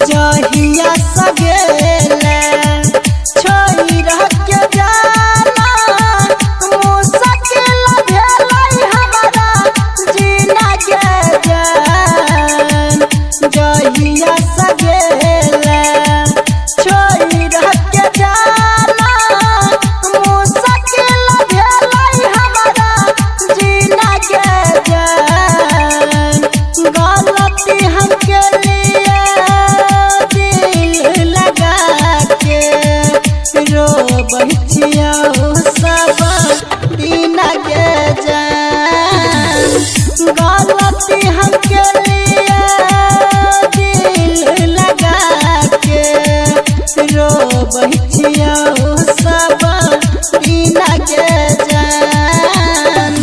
जहिया सगेले छोई रह के जाना मुश्किल भेलै हमारा जीना के जान। जहिया सगेले छोई रह के जाना मुश्किल भेलै हमारा जीना के जान। गलती हमके लिए बहिया सब दिन के जान। गलती हमके लिए दिल लगा के रो बहिया सब दिन के जान।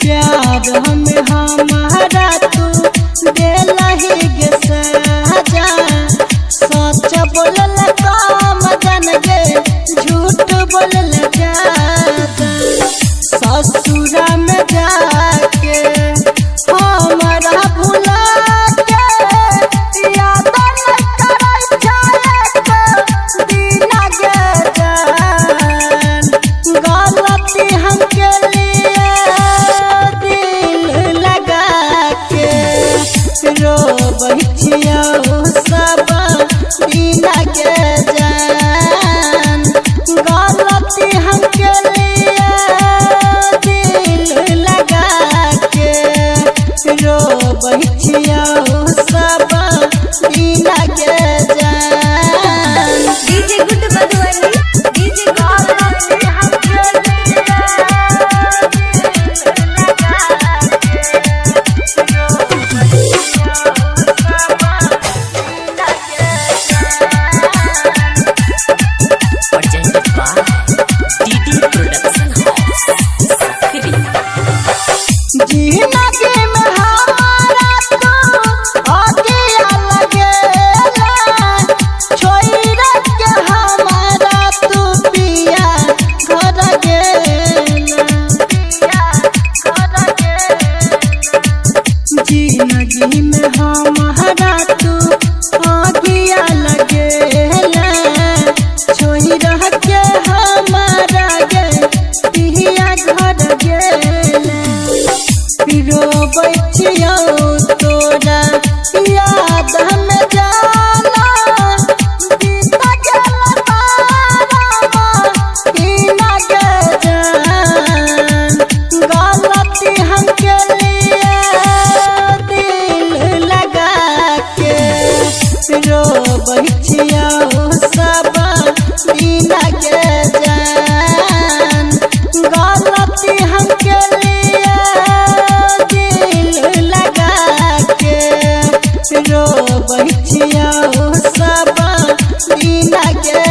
प्यार हमें हमारा तू देलही गे साजा। सच बोलल काम जन गे झूठ बोलल जादा। ससुरा में जाके हमारा भुला के याद न करे जाए दिन गे जान। गलती हमके लिए रो बहिया सब दिन के जान। गलती हमके लिए दिल लगा के रो बहिया सब दिन के जान। डीजे गुड मधुबनी डीजे गलती हमके लिए जिंदगी में हमारा तो अगिया लगेला। छोड़ के हमारा तू पिया घर गेला। जिंदगी में हमारा तू अगिया लगेला। छोड़ के हमारा गे पिया घर गेला। रो बचिया तोरा याद में जाना बीता गेल बारा के जान। गलती हमके लिए दिल लगा के रो बचिया सब दिन के जान। गलती हमके लिए लगा के रो बहिया सब दिन के